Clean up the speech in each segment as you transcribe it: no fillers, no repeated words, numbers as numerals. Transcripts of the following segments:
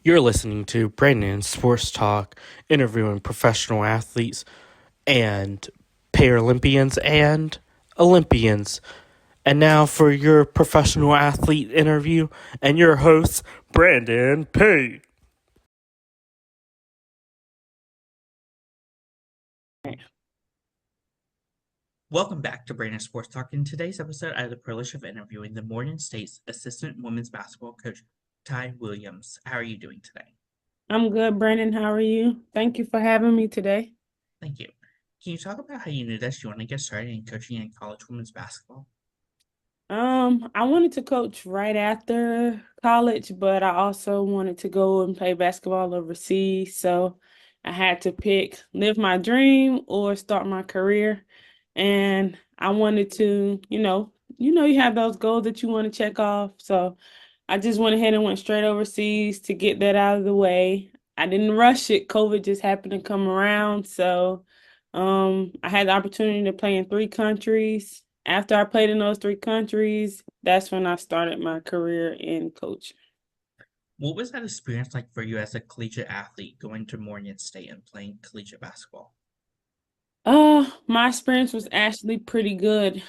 You're listening to Brandon Sports Talk, interviewing professional athletes and Paralympians and Olympians. And now for your professional athlete interview and your host, Brandon P. Welcome back to Brandon Sports Talk. In today's episode, I had the privilege of interviewing the Morgan State's assistant women's basketball coach, Ty Williams. How are you doing today? I'm good, Brandon. How are you? Thank you for having me today. Thank you. Can you talk about how you knew that you want to get started in coaching in college women's basketball? I wanted to coach right after college, but I also wanted to go and play basketball overseas. So I had to pick live my dream or start my career. And I wanted to, you have those goals that you want to check off. So I just went ahead and went straight overseas to get that out of the way. I didn't rush it. COVID just happened to come around. So I had the opportunity to play in 3 countries. After I played in those 3 countries, that's when I started my career in coaching. What was that experience like for you as a collegiate athlete going to Morgan State and playing collegiate basketball? My experience was actually pretty good.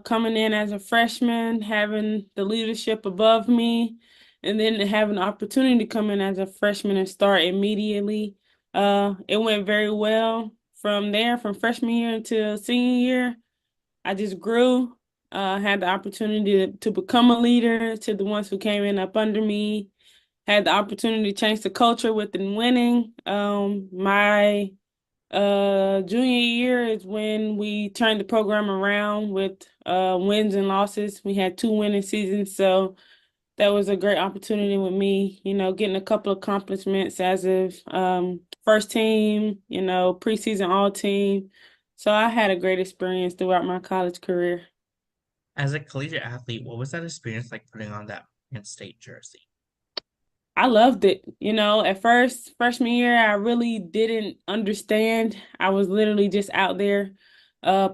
Coming in as a freshman, having the leadership above me, and then having the opportunity to come in as a freshman and start immediately. It went very well. From there, from freshman year until senior year, I just grew. Had the opportunity to become a leader to the ones who came in up under me. Had the opportunity to change the culture within winning. My junior year is when we turned the program around with wins and losses. We had 2 winning seasons, so that was a great opportunity with me, getting a couple of accomplishments as of first team, preseason all team. So I had a great experience throughout my college career. As a collegiate athlete, what was that experience like putting on that Morgan State jersey? I loved it. At first, freshman year, I really didn't understand. I was literally just out there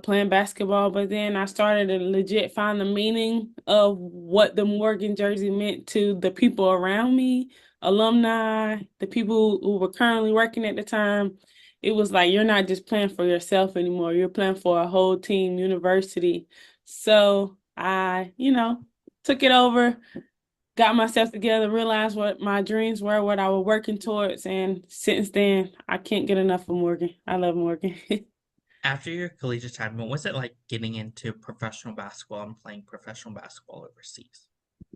playing basketball, but then I started to legit find the meaning of what the Morgan jersey meant to the people around me, alumni, the people who were currently working at the time. It was like you're not just playing for yourself anymore. You're playing for a whole team, university. So I, took it over, got myself together, realized what my dreams were, what I was working towards, and since then, I can't get enough of Morgan. I love Morgan. After your collegiate time, what was it like getting into professional basketball and playing professional basketball overseas?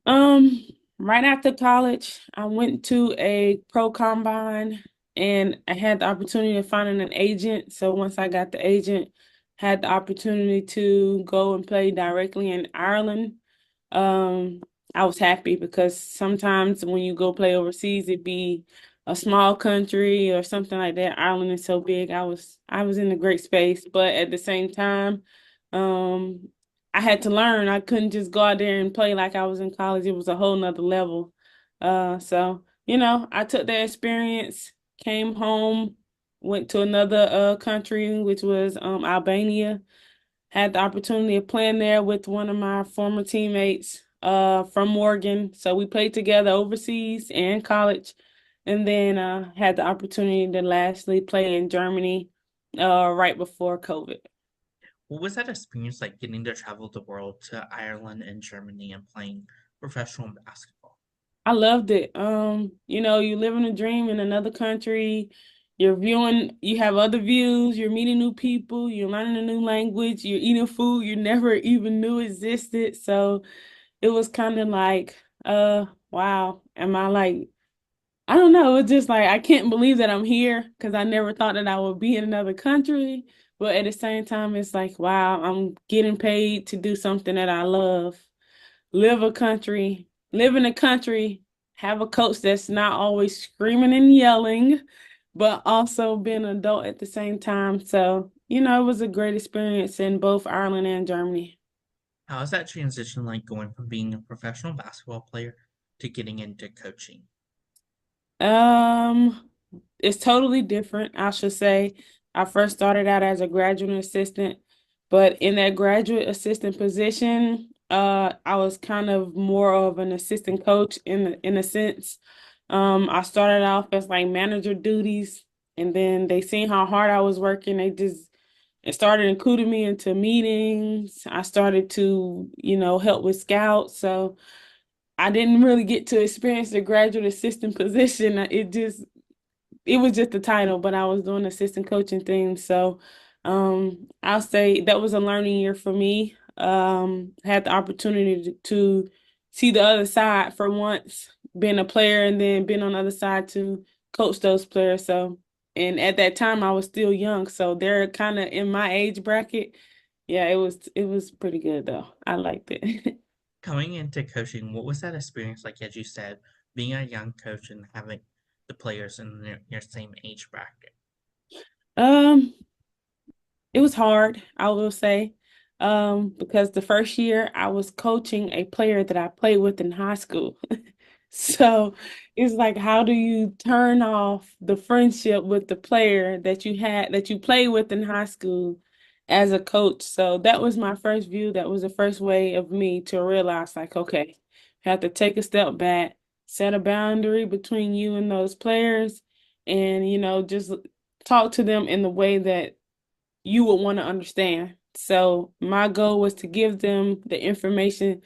Um, right after college, I went to a pro combine and I had the opportunity of finding an agent. So once I got the agent, had the opportunity to go and play directly in Ireland. Um, I was happy because sometimes when you go play overseas, it'd be a small country or something like that. Ireland is so big. I was in a great space, but at the same time, um, I had to learn. I couldn't just go out there and play like I was in college. It was a whole nother level. So I took that experience, came home, went to another country, which was Albania. Had the opportunity of playing there with one of my former teammates from Morgan. So we played together overseas and college. And then had the opportunity to lastly play in Germany right before COVID. What was that experience like getting to travel the world to Ireland and Germany and playing professional basketball? I loved it. You live in a dream in another country. You have other views, you're meeting new people, you're learning a new language, you're eating food you never even knew existed. So it was kind of like, wow, am I like, I don't know, it's just like I can't believe that I'm here because I never thought that I would be in another country. But at the same time, it's like, wow, I'm getting paid to do something that I love. Live in a country, have a coach that's not always screaming and yelling, but also being an adult at the same time. So, it was a great experience in both Ireland and Germany. How is that transition like going from being a professional basketball player to getting into coaching? Um, it's totally different, I should say. I first started out as a graduate assistant, but in that graduate assistant position, I was kind of more of an assistant coach in a sense. I started off as like manager duties, and then they seen how hard I was working. It started including me into meetings. I started to, help with scouts. So I didn't really get to experience the graduate assistant position. It was just the title, but I was doing assistant coaching things. So I'll say that was a learning year for me. Had the opportunity to see the other side for once, being a player and then being on the other side to coach those players. So, and at that time I was still young, so they're kind of in my age bracket. Yeah, it was pretty good though. I liked it. Coming into coaching, what was that experience like, as you said, being a young coach and having the players in your same age bracket? Um, It was hard, I will say, because the first year I was coaching a player that I played with in high school. So it's like, how do you turn off the friendship with the player that you played with in high school as a coach? So that was my first view. That was the first way of me to realize, like, okay, you have to take a step back, set a boundary between you and those players, and, just talk to them in the way that you would want to understand. So my goal was to give them the information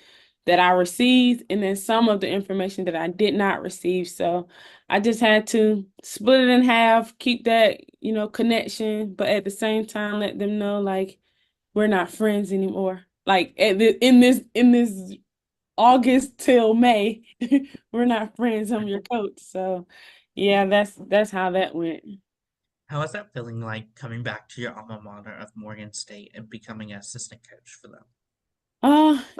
that I received and then some of the information that I did not receive. So I just had to split it in half, keep that, connection, but at the same time let them know like we're not friends anymore. Like in this August till May, we're not friends. I'm your coach. So yeah, that's how that went. How was that feeling like coming back to your alma mater of Morgan State and becoming an assistant coach for them?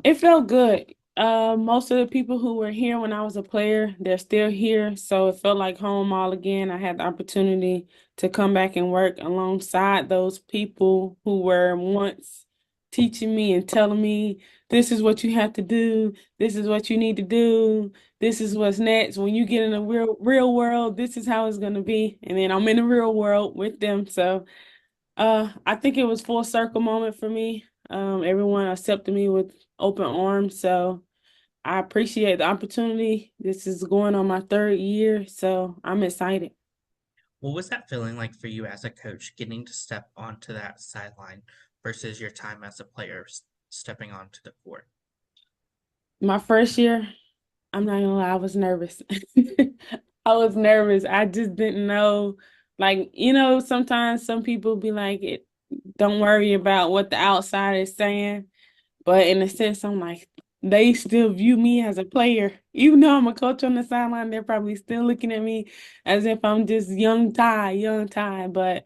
It felt good. Most of the people who were here when I was a player, they're still here. So it felt like home all again. I had the opportunity to come back and work alongside those people who were once teaching me and telling me, this is what you have to do, this is what you need to do, this is what's next. When you get in the real world, this is how it's gonna be. And then I'm in the real world with them. So I think it was full circle moment for me. Everyone accepted me with open arms, so I appreciate the opportunity. This is going on my third year, so I'm excited. What was that feeling like for you as a coach, getting to step onto that sideline versus your time as a player stepping onto the court? My first year, I'm not gonna lie, I was nervous. I was nervous. I just didn't know, like, sometimes some people be like, don't worry about what the outside is saying. But in a sense, I'm like, they still view me as a player. Even though I'm a coach on the sideline, they're probably still looking at me as if I'm just young Ty, young Ty. But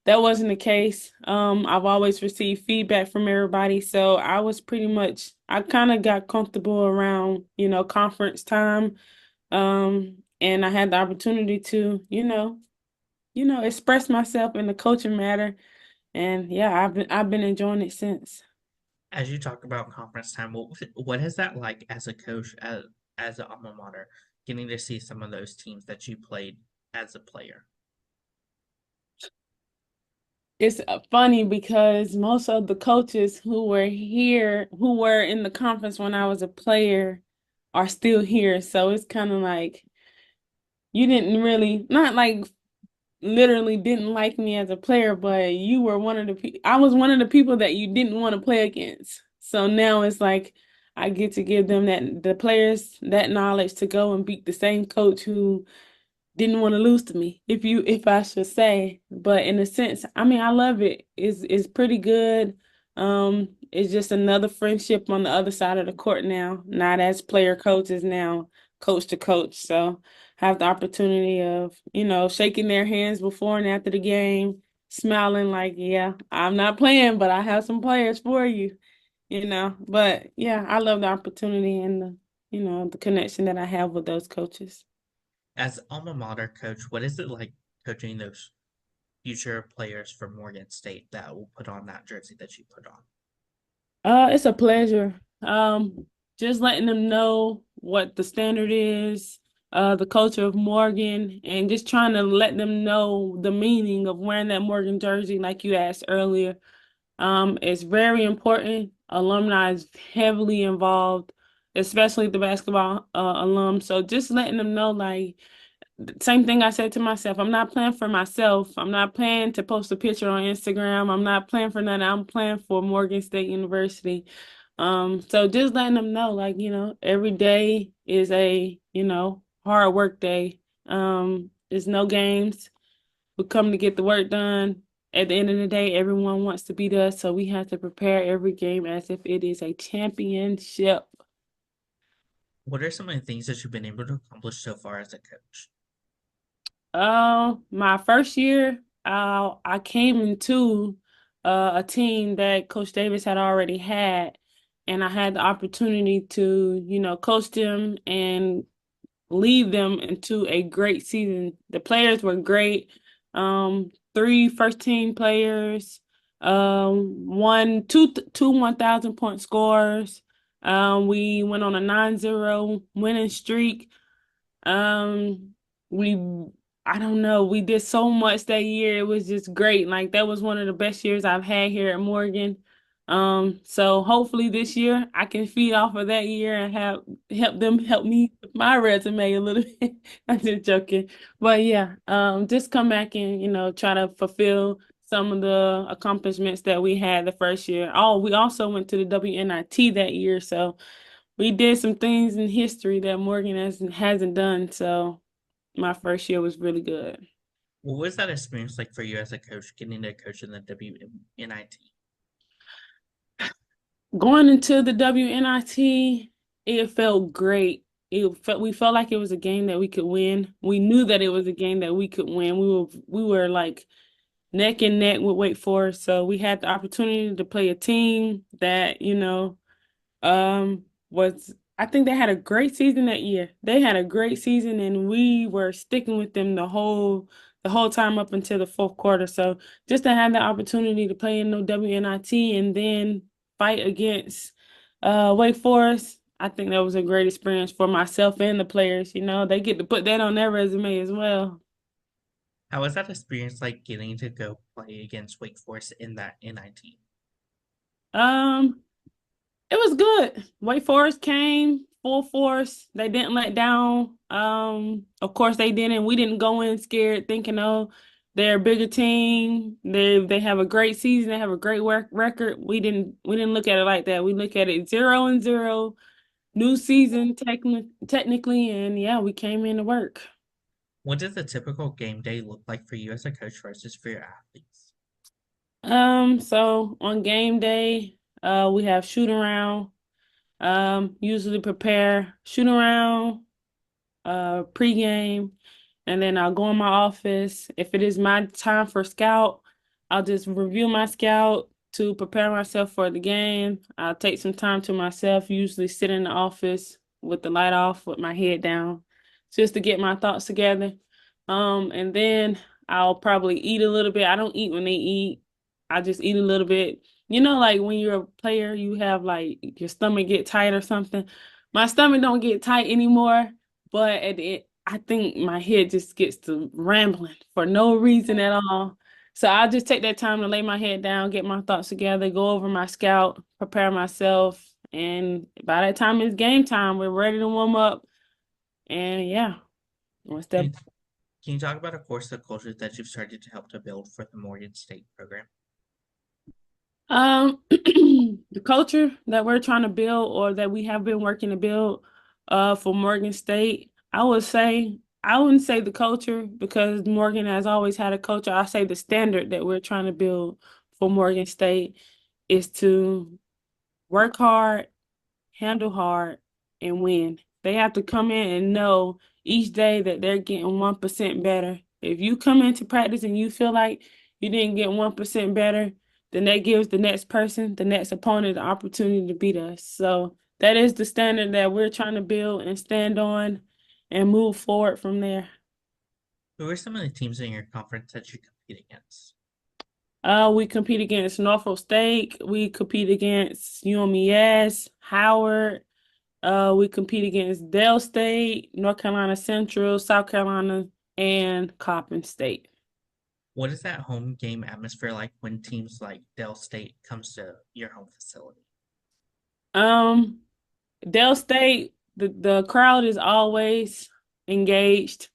that wasn't the case. I've always received feedback from everybody. So I kind of got comfortable around, conference time. And I had the opportunity to, express myself in the coaching matter. And yeah, I've been enjoying it since. As you talk about conference time, what is that like as a coach, as an alma mater, getting to see some of those teams that you played as a player? It's funny because most of the coaches who were here, who were in the conference when I was a player, are still here. So it's kind of like you didn't really, not like literally didn't like me as a player, but you were one of the people, I was one of the people that you didn't want to play against. So now it's like I get to give them the players that knowledge to go and beat the same coach who didn't want to lose to me, if I should say. But in a sense, I mean, I love it. It's pretty good. It's just another friendship on the other side of the court now, not as player coaches now, coach to coach. So have the opportunity of, shaking their hands before and after the game, smiling like, yeah, I'm not playing, but I have some players for you, But yeah, I love the opportunity and the connection that I have with those coaches. As alma mater coach, what is it like coaching those future players for Morgan State that will put on that jersey that you put on? It's a pleasure. Just letting them know what the standard is, the culture of Morgan, and just trying to let them know the meaning of wearing that Morgan jersey, like you asked earlier. It's very important. Alumni is heavily involved. especially the basketball alum. So just letting them know, like, same thing I said to myself. I'm not playing for myself. I'm not playing to post a picture on Instagram. I'm not playing for nothing. I'm playing for Morgan State University. So just letting them know, like, every day is a, hard work day. There's no games. We come to get the work done. At the end of the day, everyone wants to beat us, so we have to prepare every game as if it is a championship. What are some of the things that you've been able to accomplish so far as a coach? My first year, I came into a team that Coach Davis had already had, and I had the opportunity to, coach them and lead them into a great season. The players were great. Three first team players, two 1,000-point scores. We went on a 9-0 winning streak. Um, we, I don't know, we did so much that year. It was just great. Like that was one of the best years I've had here at Morgan. So hopefully this year I can feed off of that year and help them help me with my resume a little bit. I'm just joking. But yeah, just come back and, try to fulfill some of the accomplishments that we had the first year. Oh, we also went to the WNIT that year, so we did some things in history that Morgan hasn't done. So my first year was really good. What was that experience like for you as a coach, getting to coach in the WNIT? Going into the WNIT, it felt great. We felt like it was a game that we could win. We knew that it was a game that we could win. We were like neck and neck with Wake Forest, so we had the opportunity to play a team that, was I think they had a great season that year. They had a great season and we were sticking with them the whole time up until the fourth quarter. So just to have the opportunity to play in the WNIT and then fight against Wake Forest, I think that was a great experience for myself and the players. They get to put that on their resume as well. How was that experience like getting to go play against Wake Forest in that NIT? Um, It was good. Wake Forest came full force. They didn't let down. Of course they didn't. We didn't go in scared thinking, oh, they're a bigger team. They have a great season. They have a great record. We didn't look at it like that. We look at it 0-0, new season technically, and yeah, we came in to work. What does a typical game day look like for you as a coach versus for your athletes? So on game day, we have shoot around. Usually prepare shoot around, pregame, and then I'll go in my office. If it is my time for scout, I'll just review my scout to prepare myself for the game. I'll take some time to myself, usually sit in the office with the light off, with my head down, just to get my thoughts together. And then I'll probably eat a little bit. I don't eat when they eat. I just eat a little bit. Like when you're a player, you have like your stomach get tight or something. My stomach don't get tight anymore, but I think my head just gets to rambling for no reason at all. So I'll just take that time to lay my head down, get my thoughts together, go over my scout, prepare myself, and by that time it's game time. We're ready to warm up, and yeah, one Can step. you, can you talk about a course of culture that you've started to help to build for the Morgan State program? The culture that we're trying to build or that we have been working to build for Morgan State, I wouldn't say the culture because Morgan has always had a culture. I say the standard that we're trying to build for Morgan State is to work hard, handle hard, and win. They have to come in and know each day that they're getting 1% better. If you come into practice and you feel like you didn't get 1% better, then that gives the next person, the next opponent, the opportunity to beat us. So that is the standard that we're trying to build and stand on and move forward from there. Who are some of the teams in your conference that you compete against? We compete against Norfolk State. We compete against UMES, Howard. We compete against Dale State, North Carolina Central, South Carolina, and Coppin State. What is that home game atmosphere like when teams like Dell State comes to your home facility? Um, Dell State, the crowd is always engaged.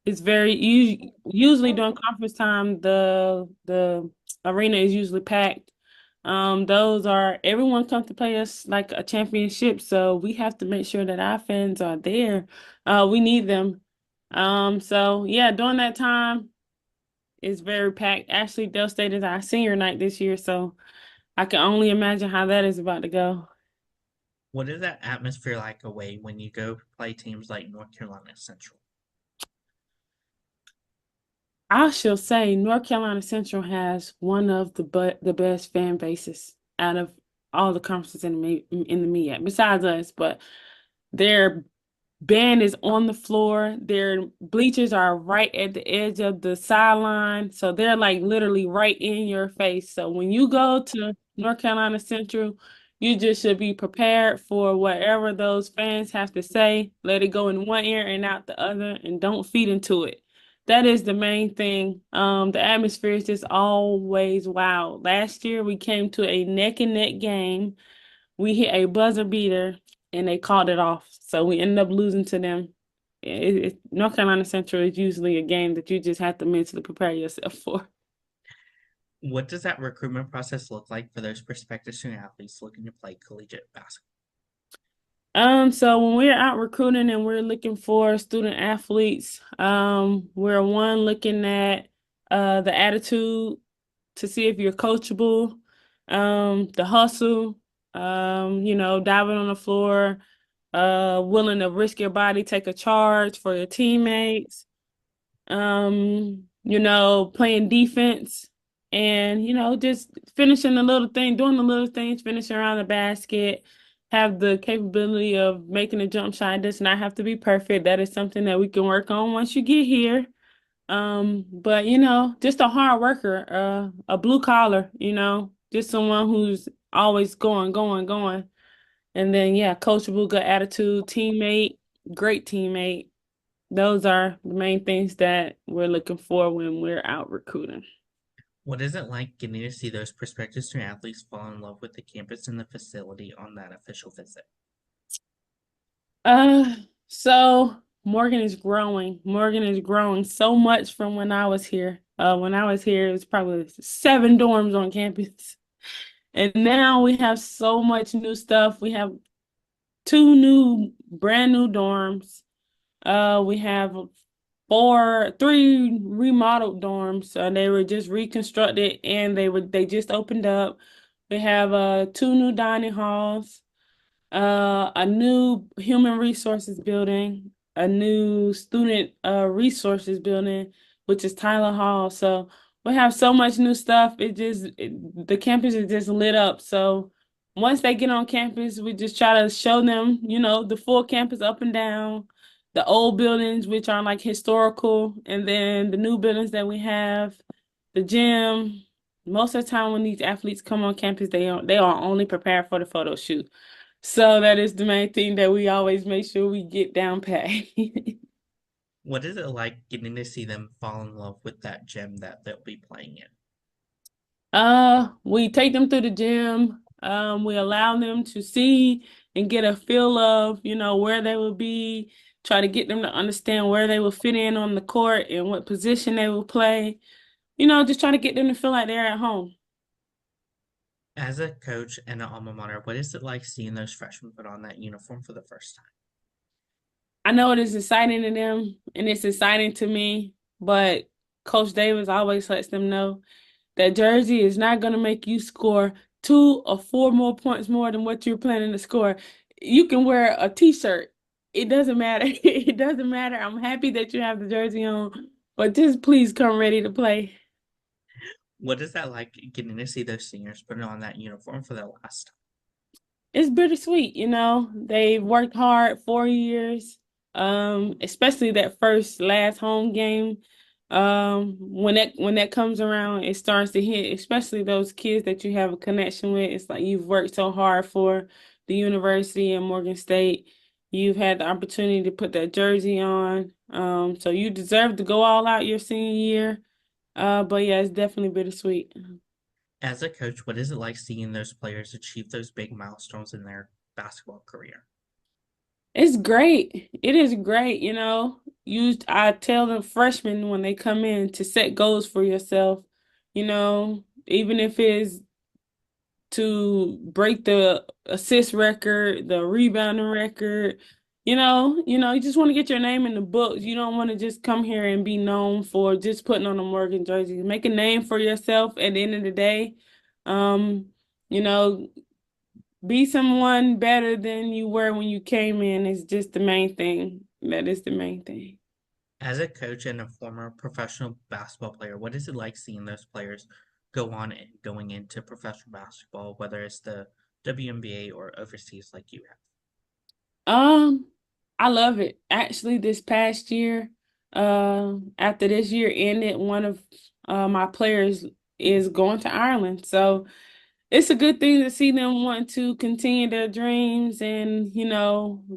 It's very usually during conference time, the arena is usually packed. Those are everyone comes to play us like a championship, so we have to make sure that our fans are there. We need them. So yeah, during that time, it's very packed. Actually, Dell State is our senior night this year, so I can only imagine how that is about to go. What is that atmosphere like away when you go play teams like North Carolina Central? I shall say North Carolina Central has one of the best fan bases out of all the conferences in the MEAC, besides us, but their band is on the floor. Their bleachers are right at the edge of the sideline. So they're like literally right in your face. So when you go to North Carolina Central, you just should be prepared for whatever those fans have to say. Let it go in one ear and out the other, and don't feed into it. That is the main thing. The atmosphere is just always wild. Last year we came to a neck and neck game. We hit a buzzer beater and they called it off. So we ended up losing to them. North Carolina Central is usually a game that you just have to mentally prepare yourself for. What does that recruitment process look like for those prospective student athletes looking to play collegiate basketball? So when we're out recruiting and we're looking for student athletes, we're looking at the attitude to see if you're coachable, the hustle, diving on the floor, willing to risk your body, take a charge for your teammates, playing defense and, just finishing the little thing, doing the little things, finishing around the basket, have the capability of making a jump shot. It does not have to be perfect. That is something that we can work on once you get here. But just a hard worker, a blue collar, just someone who's always going, going, going. And then yeah, coachable, good attitude, teammate, great teammate. Those are the main things that we're looking for when we're out recruiting. What is it like getting to see those prospective student athletes fall in love with the campus and the facility on that official visit? Uh, so Morgan is growing. Morgan is growing so much from when I was here. When I was here, it was probably 7 dorms on campus. And now we have so much new stuff. We have 2 brand new dorms. We have 3 remodeled dorms. They were just reconstructed and they just opened up. We have 2 new dining halls, a new human resources building, a new student resources building, which is Tyler Hall. So we have so much new stuff. The campus is just lit up. So once they get on campus, we just try to show them, the full campus up and down, the old buildings, which are like historical, and then the new buildings that we have, the gym. Most of the time when these athletes come on campus, they are only prepared for the photo shoot. So that is the main thing that we always make sure we get down pat. What is it like getting to see them fall in love with that gym that they'll be playing in? We take them through the gym. We allow them to see and get a feel of, where they will be, try to get them to understand where they will fit in on the court and what position they will play. Just try to get them to feel like they're at home. As a coach and an alma mater, what is it like seeing those freshmen put on that uniform for the first time? I know it is exciting to them and it's exciting to me, but Coach Davis always lets them know that jersey is not going to make you score 2 or 4 more points more than what you're planning to score. You can wear a t-shirt. It doesn't matter. It doesn't matter. I'm happy that you have the jersey on, but just please come ready to play. What is that like getting to see those seniors put on that uniform for the last time? It's bittersweet, They've worked hard 4 years, especially that last home game. When that comes around, it starts to hit, especially those kids that you have a connection with. It's like you've worked so hard for the university and Morgan State. You've had the opportunity to put that jersey on. So you deserve to go all out your senior year. But yeah, it's definitely bittersweet. As a coach, what is it like seeing those players achieve those big milestones in their basketball career? It's great. It is great, I tell the freshmen when they come in to set goals for yourself, even if it's to break the assist record, the rebounding record, you just want to get your name in the books. You don't want to just come here and be known for just putting on a Morgan jersey. Make a name for yourself at the end of the day. Um, you know, be someone better than you were when you came in is just the main thing. That is the main thing. As a coach and a former professional basketball player, what is it like seeing those players go on and going into professional basketball, whether it's the WNBA or overseas like you have? Um, I love it. Actually, this past year, after this year ended, one of my players is going to Ireland. So it's a good thing to see them want to continue their dreams and,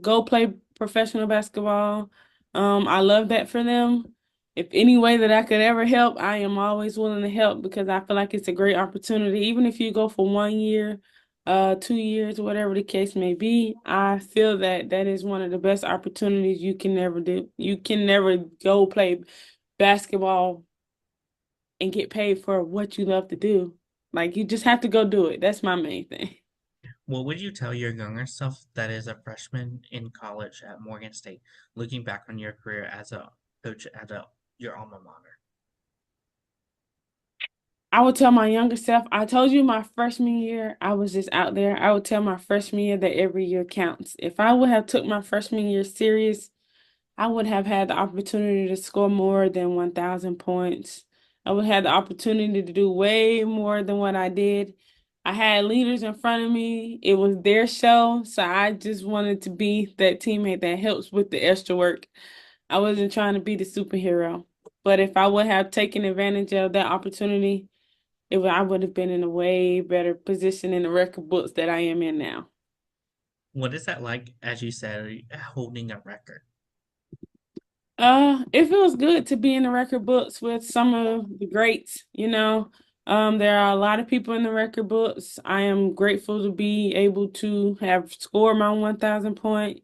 go play professional basketball. I love that for them. If any way that I could ever help, I am always willing to help because I feel like it's a great opportunity. Even if you go for 1 year, 2 years, whatever the case may be, I feel that that is one of the best opportunities you can never do. You can never go play basketball and get paid for what you love to do. Like you just have to go do it. That's my main thing. What would you tell your younger self that is a freshman in college at Morgan State, looking back on your career as a coach at your alma mater? I would tell my younger self, I told you my freshman year, I was just out there. I would tell my freshman year that every year counts. If I would have took my freshman year serious, I would have had the opportunity to score more than 1,000 points. I would have the opportunity to do way more than what I did. I had leaders in front of me. It was their show, so I just wanted to be that teammate that helps with the extra work. I wasn't trying to be the superhero. But if I would have taken advantage of that opportunity, I would have been in a way better position in the record books that I am in now. What is that like, as you said, holding a record? It feels good to be in the record books with some of the greats. There are a lot of people in the record books. I am grateful to be able to have scored my 1,000 point,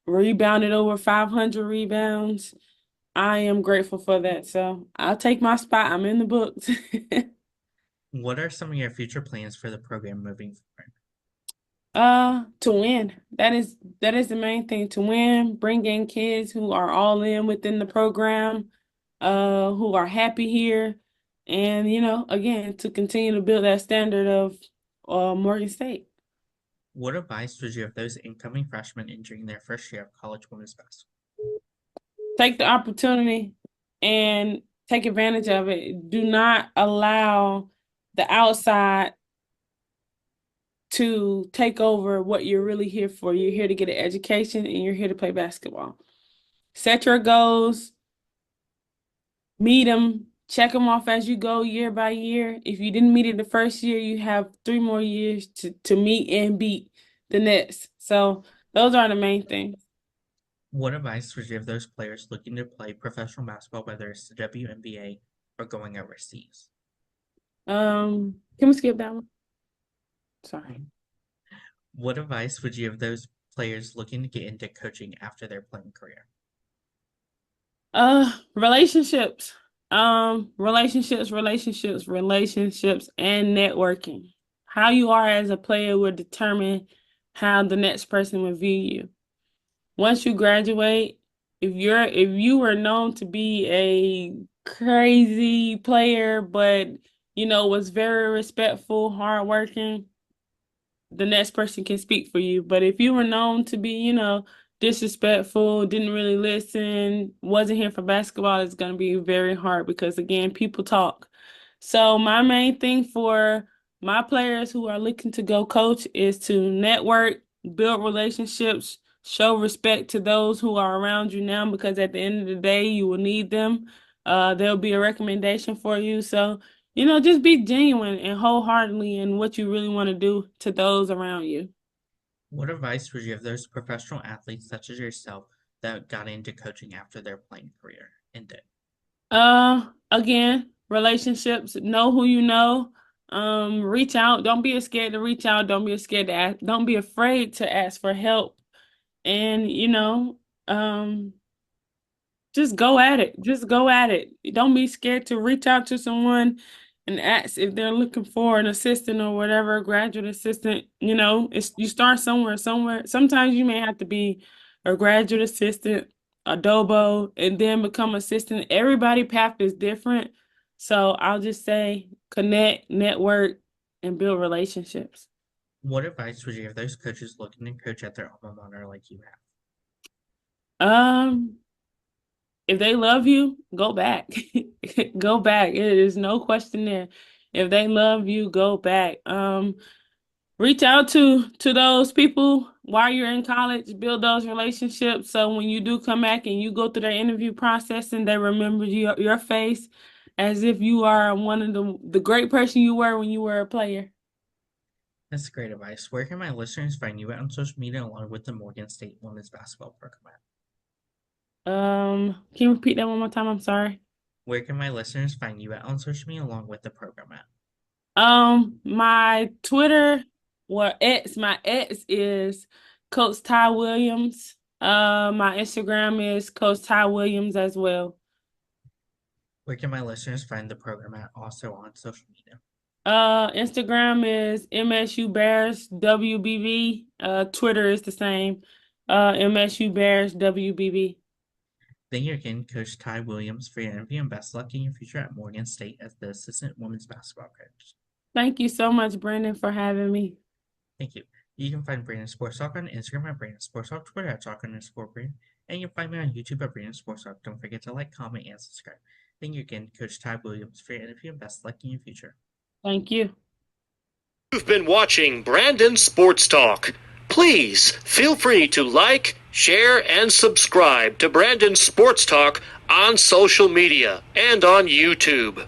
rebounded over 500 rebounds. I am grateful for that. So I'll take my spot. I'm in the books. What are some of your future plans for the program moving forward? To win. That is the main thing, to win, bring in kids who are all in within the program, who are happy here, and again, to continue to build that standard of Morgan State. What advice would you have those incoming freshmen entering their first year of college women's basketball? Take the opportunity and take advantage of it. Do not allow the outside to take over what you're really here for. You're here to get an education and you're here to play basketball. Set your goals, meet them, check them off as you go year by year. If you didn't meet it the first year, you have 3 more years to meet and beat the next. So those are the main things. What advice would you give those players looking to play professional basketball, whether it's the WNBA or going overseas? Can we skip that one? Sorry. What advice would you give those players looking to get into coaching after their playing career? Relationships. Relationships, and networking. How you are as a player will determine how the next person will view you. Once you graduate, if you were known to be a crazy player, but was very respectful, hardworking, the next person can speak for you. But if you were known to be, disrespectful, didn't really listen, wasn't here for basketball, it's going to be very hard because, again, people talk. So my main thing for my players who are looking to go coach is to network, build relationships, show respect to those who are around you now because at the end of the day, you will need them. There'll be a recommendation for you. So just be genuine and wholeheartedly in what you really want to do to those around you. What advice would you give those professional athletes such as yourself that got into coaching after their playing career ended? Again, relationships, know who you know. Reach out. Don't be scared to reach out. Don't be scared to ask. Don't be afraid to ask for help. and just go at it. Just go at it. Don't be scared to reach out to someone and ask if they're looking for an assistant or whatever, a graduate assistant. You start somewhere, somewhere. Sometimes you may have to be a graduate assistant, a dobo, and then become assistant. Everybody path is different. So I'll just say connect, network, and build relationships. What advice would you give those coaches looking to coach at their alma mater like you have? Um, If they love you, go back. Go back. It is no question there. If they love you, go back. Reach out to those people while you're in college, build those relationships. So when you do come back and you go through their interview process and they remember your face as if you are one of the great person you were when you were a player. That's great advice. Where can my listeners find you at on social media along with the Morgan State women's basketball program at? Can you repeat that one more time? I'm sorry. Where can my listeners find you at on social media along with the program at? My Twitter, my ex is Coach Ty Williams. My Instagram is Coach Ty Williams as well. Where can my listeners find the program at also on social media? Instagram is MSU Bears WBB. Twitter is the same. MSU Bears WBB. Thank you again, Coach Ty Williams, for your interview and best luck in your future at Morgan State as the assistant women's basketball coach. Thank you so much, Brandon, for having me. Thank you. You can find Brandon Sports Talk on Instagram at Brandon Sports Talk, Twitter at Talk_Brandon, and you can find me on YouTube at Brandon Sports Talk. Don't forget to like, comment, and subscribe. Thank you again, Coach Ty Williams, for your interview and best luck in your future. Thank you. You've been watching Brandon Sports Talk. Please feel free to like, share, and subscribe to Brandon Sports Talk on social media and on YouTube.